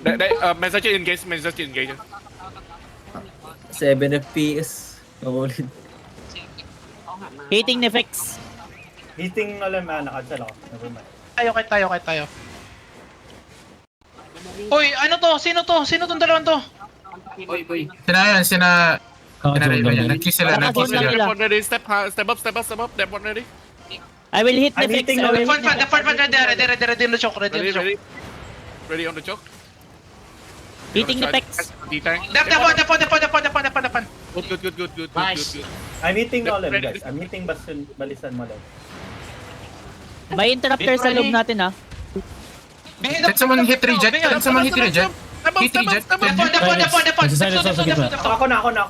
Message engage. 7 FPS. Makulit. Hitting effects. Hitting na lang, nakansel ako. Never mind. Tayo. Uy, ano to? Sino to? Sino tong dalawang to? Sina nag-kiss sila. Dep ready. Step up. Dep ready. I will hit I'm effects. hitting I will The front, ready on the choke, ready on the choke. Ready on the choke. hitting effects. D-tank. Depan. Good. I'm hitting Nolem, guys. I'm hitting balisan mo lang. May interrupter sa loob natin ha. Can someone hit reject? Hit reject. Depan. Ako na.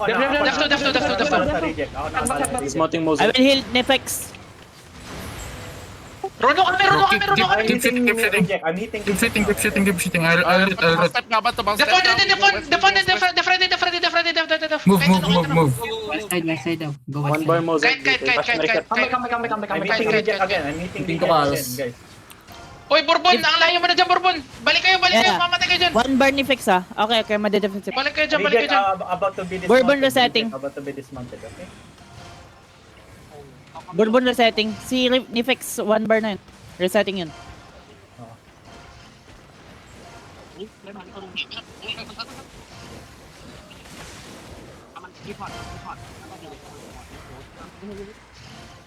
Smoting I Moses. will heal effects. Rono kami. Keep shooting. I'll Step na ba to bang The front. move. Left side daw. Go One west bar side. Moses. Kite. I'm hitting reject again. I'm hitting Hitting ko reject Carlos. again, guys. Uy, Bourbon, ang layo mo na dyan, Bourbon. Balik kayo, mamatay kayo dyan. One burn effects ha. Okay, madedefensive. Balik kayo dyan. Reject about to be dismounted. Bourbon resetting. About to be dismounted, okay? Bourbon resetting. Si Nifex, one bar na yun. Resetting yun.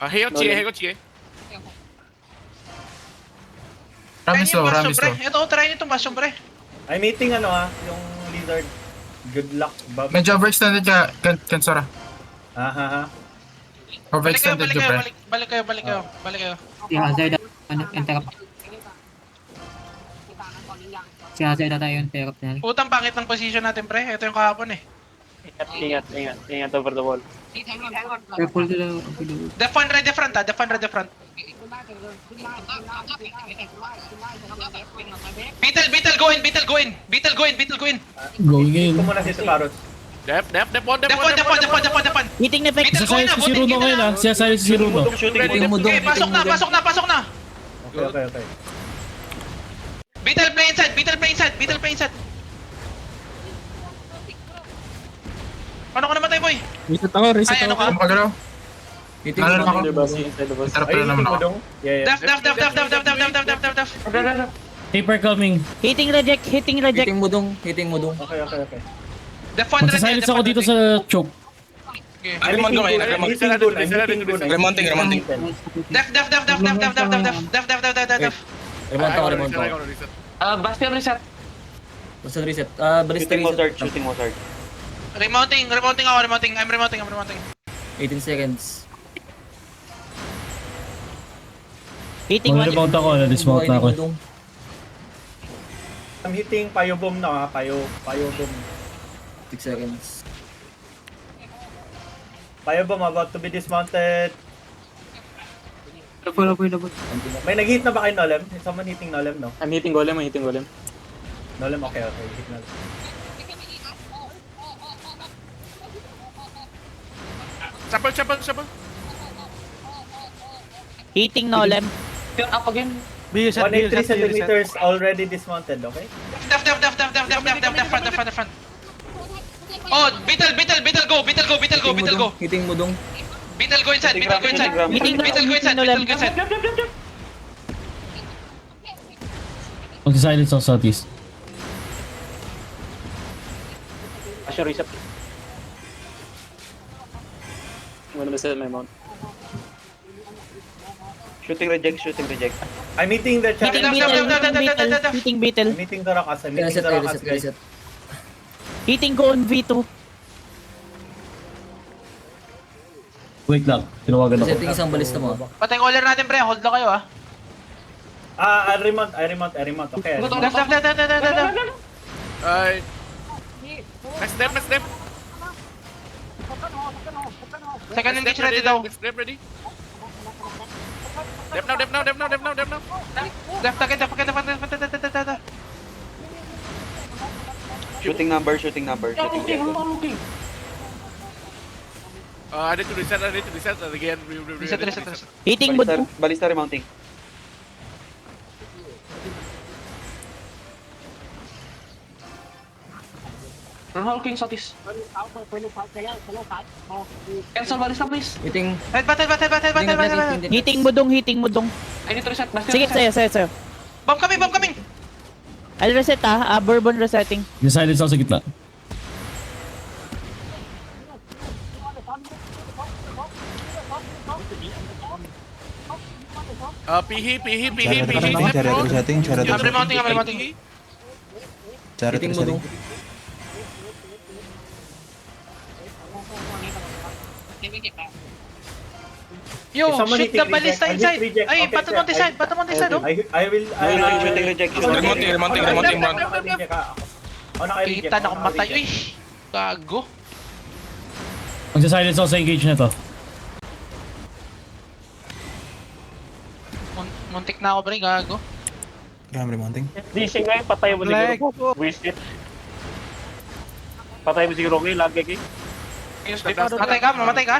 Heyo. Ramis low. Ito, try nyo itong bastion, pre. I'm hitting yung lizard. Good luck, Bob. Medyo overextended ka, Kansora. Ha. Overextended ka, pre. Balik kayo. Si Hazard daw. Interrupt. Si Hazard daw tayo interrupt na. Putang pangit ng position natin, pre. Ito yung kahapon eh. Ingat over the wall. Careful to the... Defend right the front. Beetle, go in. Going in. Ito muna si Parot. Dep. Defend. Hitting effects. Beetle, go in na. Si Runo ngayon ha. Siyasali si Runo. Hitting mo Okay, pasok na. Okay. Beetle, play inside. Paano ka namatay, boy? Reset ako. Ay, ano ka? Pagalaw. Hitting Ano mo. ako? Inside the boss. Interrupt na naman ako. Yeah. Def. Taper coming. Hitting reject. Hitting mo dong. Okay. Defend Magsasilence ako dito sa choke. I'm hitting good. Remonting. Def. Remonta ko. Bastion reset. Basta reset. Balista Shooting reset. Mozart. Remounting ako. I'm remounting. 18 seconds. Hitting Mag one. rebound ako. Na-dismount na ako. I'm hitting Payo Bomb na, Payo Bomb. 6 seconds. Payo Bomb about to be dismounted. Double. May nag-hit na ba kay Nolem? Someone hitting Nolem, no? I'm hitting golem. Nolem, okay. Hit Nolem. Chapel. Hitting Nolem. Up again. 183 centimeters already dismounted, okay? Def. Front. Oh, Beetle, go. Hitting mo dong. Beetle, go inside. Hitting Beetle, go inside. Magsasilence ako sa southeast. Asher reset. I'm gonna reset my mount. Shooting reject. I'm hitting the Hitting channel. Beetle. I'm hitting the Rakas. Guys. Reset. Hitting go on V2. Wait lang. Tinawagan ako. Resetting isang balista mo. Patay caller natin, pre. Hold lang kayo, ah. I remount. Okay. Def. Next step. Second engage ready daw. Step ready. Dep now. Def. Shooting number. I need to reset again. Reset. Hitting mo. Ballista remounting. Ronald King Sotis. Cancel balis lang please. Hitting. Headbutt. Hitting mo dong, hitting mo dong. I need to reset. Last Sige, reset. sa'yo. Bomb coming! I'll reset Bourbon resetting. May silence ako sa gitna. Pihi, pihi, pihi, Chariot pihi. resetting, chariot resetting, chariot I'm resetting. remounting. Chariot Hitting mo dong. resetting. Yo, Someone shoot the hitting ballista reject. inside. Reject. Ay, Okay, Batamon sir. side, Batamon side, oh. I will... Shooting reject. Remounting. Ako naka-reject. Kita na akong matay. Uy, gago. Magsa-silence ako sa engage na to. Muntik na ako, pre, gago. Graham remounting. DC ngayon, patay mo siguro. Wasted. Patay mo siguro ngayon, lag kay. Matay ka, mamatay ka.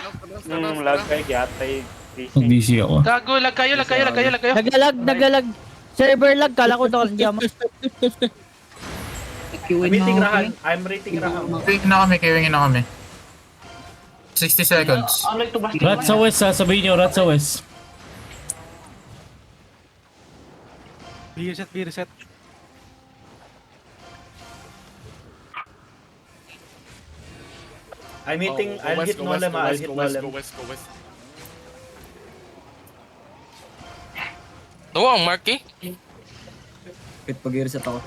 Lag kay, yatay. Mag-DC ako. Gago, lag kayo. Naglalag. Server lag, kala ko doon. Queuein Meeting mo Rahan. ako. I'm rating Rahan. Queuing na kami. 60 seconds. Ano ito ba? Rat sa west ha, sabihin nyo, rat sa west. Reset. I'm hitting... I'll hit Go west, Nolem. I'll hit go west, Nolem. go west. Nawa ang mark eh. Wait, pag-reset ako.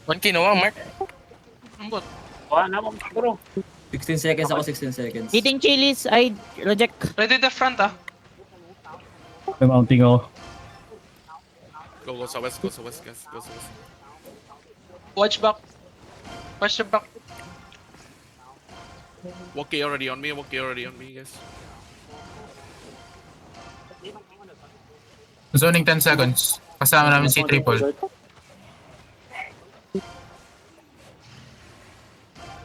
1K nawa ang mark. Ambot. Wala na mo siguro. 16 seconds ako, 16 seconds. Hitting chilies, I reject. Ready the front, ah. May mounting ako. Go sa west, guys. Go sa west. Watch back. Watch the back. Walkie already on me, guys. Zoning 10 seconds. Kasama namin si Triple.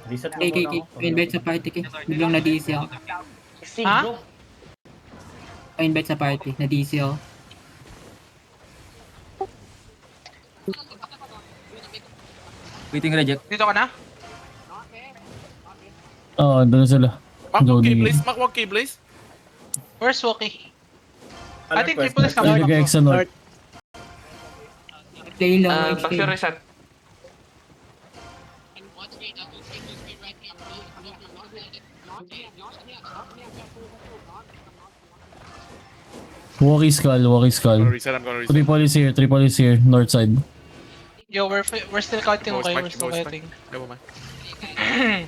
Reset mo Okay, muna ako. invite sa party kay. Biglang na-DC ako. Ha? Pa-invite sa party, na-DC ako. Waiting reject. Dito ka na? Oo, doon sila. Mark walkie, Zoning. please. Mark walkie, please. Where's Wookie? I think Request. triple is coming. Nag-X sa north. Play lang, Back to reset. Walkie skull. I'm gonna reset. Triple is here, north side. Yo, we're still counting, Go okay? spike, We're still go spike. counting. Never mind.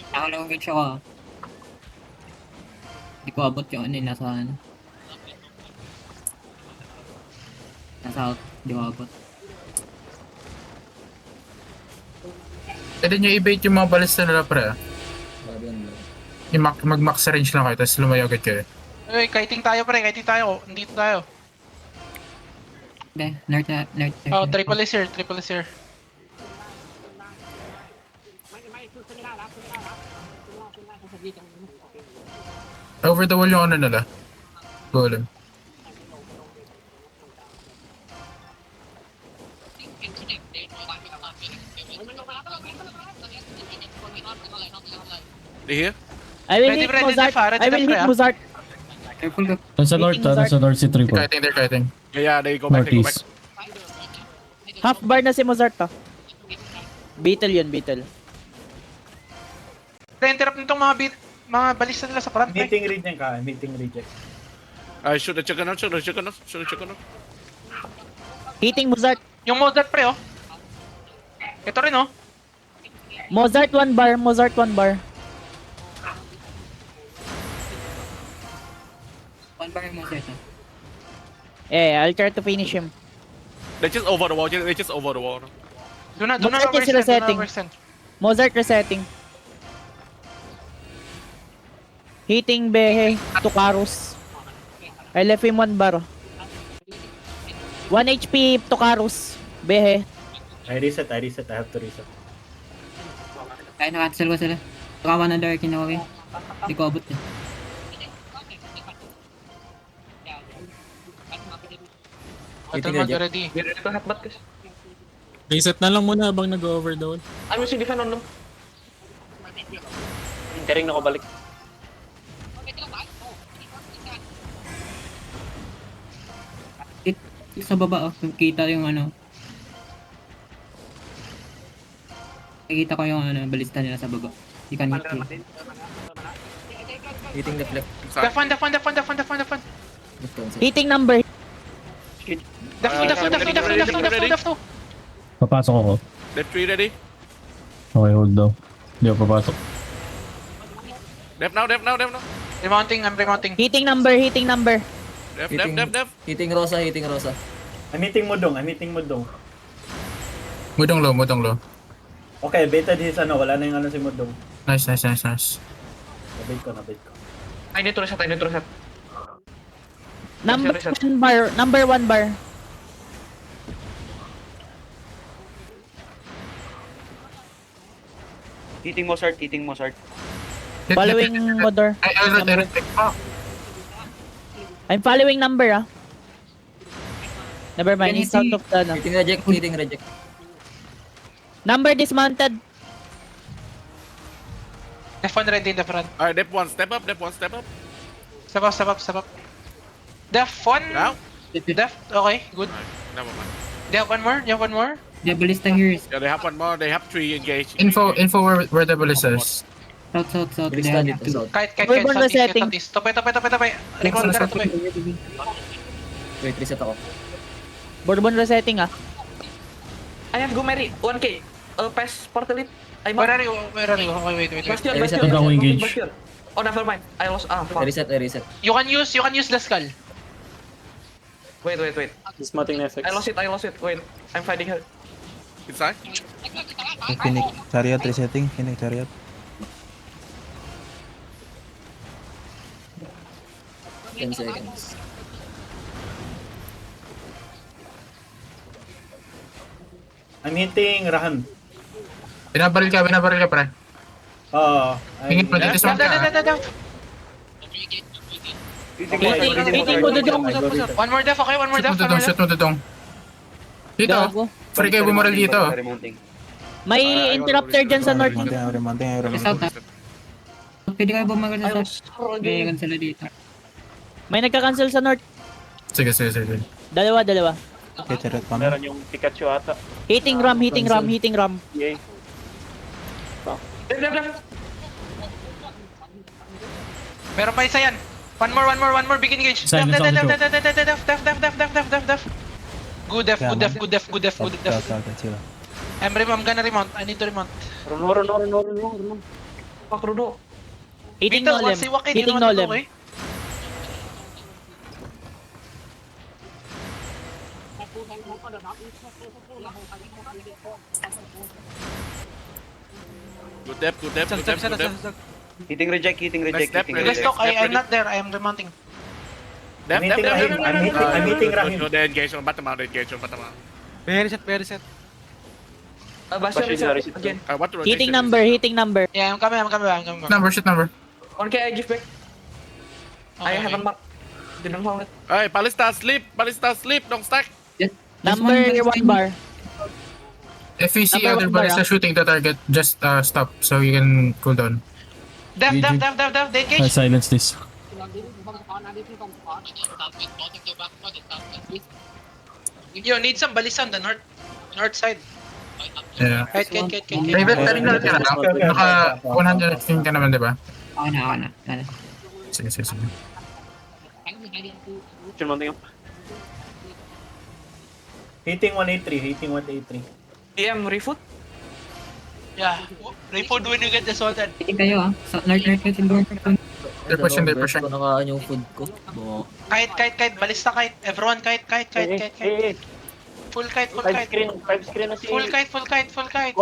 Nakalong reach ako. Hindi ko abot yung ano, nasa ano. Nasa out, hindi ko abot. Pwede nyo i-bait yung mga balista nila pre. Grabe yan, bro. Mag-max range lang kayo, tapos lumayo agad kayo. Uy, kiting tayo, pre. Kiting tayo. Nandito tayo. Hindi, north. Oh, triple is here. Over the wall yung ano nila. Golem. They here? I will Ready, hit ready, Mozart. Defa, ready, I will Defa, hit ah. Mozart. Careful ka. Nasa north ha, nasa north si Triple. They're kiting. Yeah, they go back. Northeast. Half bar na si Mozart to. Beetle yun, Beetle. Pre-interrupt nitong mga balista nila sa front, pre. Meeting reject ka. Meeting reject. Shoot the Juggernaut. Hitting Mozart. Yung Mozart, pre, oh. Ito rin, oh. Mozart 1 bar. One bar mo set. I'll try to finish him. They're just over the wall. Do not Mozart is resetting. Mozart resetting. Hitting Behe. Tukarus. I left him 1 bar. 1 HP Tukarus. Behe. I reset. I have to reset. Kaya nakancel ko sila. Kawa na Dark in okay. Hindi ko abot eh. Hitting Settlement reject. ready. Get ready to hotbat guys. Reset na lang muna habang nag-overload. I'm using defend on them. Entering na ko balik. Sa baba, oh. Kita yung ano. Nakikita ko yung ano, balista nila sa baba. You can hit me. Hitting deflect. Def 1, def 1, def 1, def 1, def 1, def 1. Left cancel. Hitting number. Def 2, def 2, def 2, def 2, def 2, def 2, def 2. Papasok ako. Def 3 ready. Okay, hold daw. Hindi ako papasok. Def now, def now, def now. Remounting, I'm remounting. Hitting number, hitting number. Def, def, Hitting, def, def. hitting Rosa, hitting Rosa. I'm hitting Mudong, I'm hitting Mudong. Mudong low, mudong low. Okay, baited his ano, wala na yung ano si Mudong. Nice, nice, nice, nice. Nabait ko, nabait ko. I need to reset, I need to reset. Number Reset. 1 bar, number 1 bar. Eating Mozart, eating Mozart. Hit, Following hit, hit, hit. motor. I rotate. Oh, I'm following number ah. Never mind, Can you he's out see- of the ano. Hitting reject, hitting reject. Number dismounted. Def 1 ready in the front. Alright, def 1, step up, def 1, step up. Step up, step up, step up. Def 1. Now? Def, okay, good. Never mind. Do you have one more? Do you have one more? The ballista here is Yeah, they have one more. They have 3 engaged. info where the ballista is. south, south, south. Balista They dito, have south. Kite, kite, We're kite, born southeast, kite, resetting. southeast. Topay, topay, topay, topay. Record ka, topay. Wait, reset ako. Bourbon resetting ah. I have Gumeri, 1k. Pass portal it. I'm Where are you? Where are you? Okay, wait, wait, wait. Bastion, I reset Bastion. ako engage. Bastion. Oh, never mind. I lost. I Fuck. reset, I reset. You can use the skull. Wait. I lost it. Wait. I'm finding her. Inside? Phoenix Chariot resetting. Phoenix Chariot. Ten seconds. I'm hitting Rahan. Binabaril ka, pre. Oo. Hingit mo, Def, this def, one def, ka. def, def. Hitting mo dudong. One more def, okay? One more Shoot mo def, one dudong, more shoot def. mo dudong. Dito, Gago. free kayo bumaril dito. May interrupter dyan sa north. Remounting. South, ah. Pwede kayo bumagal sa south. May cancel dito. May nagka-cancel sa north. Sige. Dalawa. Okay, Chariot pa. Meron yung Pikachu ata. Hitting ram. Yay. Meron pa isa yan. One more. Begin engage. Def, Silence def, on the def, def, def, def, def, def, def, def, def, def, def. Good def, good def, good def, good def, good def. Sila. I'm gonna remount. I need to remount. Runo. Fuck, Runo. Hitting Vito, Nolem. once you walk in, Hitting you know what to Nolem. do, eh? Good def, good def, good def, good def. Hitting reject. Next step, ready? Let's talk. I'm not there. I am remounting. Def, I'm def, hitting def, Rahim. def. I'm hitting Rahim. They engage on bottom out, engage on bottom out. Reset. Bastion reset. Again. What rotation Hitting is number. Yeah, I'm coming back. Number, shoot number. 1k, I give back. I Okay, haven't marked. Didn't found it. it? Hey, Ballista, sleep, don't stack. Number 1 bar. If you see Number other one bar, ballista shooting the target, just stop so you can cool down. Def, they I engage. silence this. You need some balista on the north side. Yeah. Kite. David, taring na ka lang. Naka 115 ka naman, di ba? Ako na. Sige. Hitting 183. DM, refoot. Yeah. Refood when you get the sorted. Hitting kayo, ah. North, siguro. They're pushing. Ko nakaan yung food ko. Bungo. Kite. Balista kite. Everyone kite. Full kite. Five screen na si... Full kite.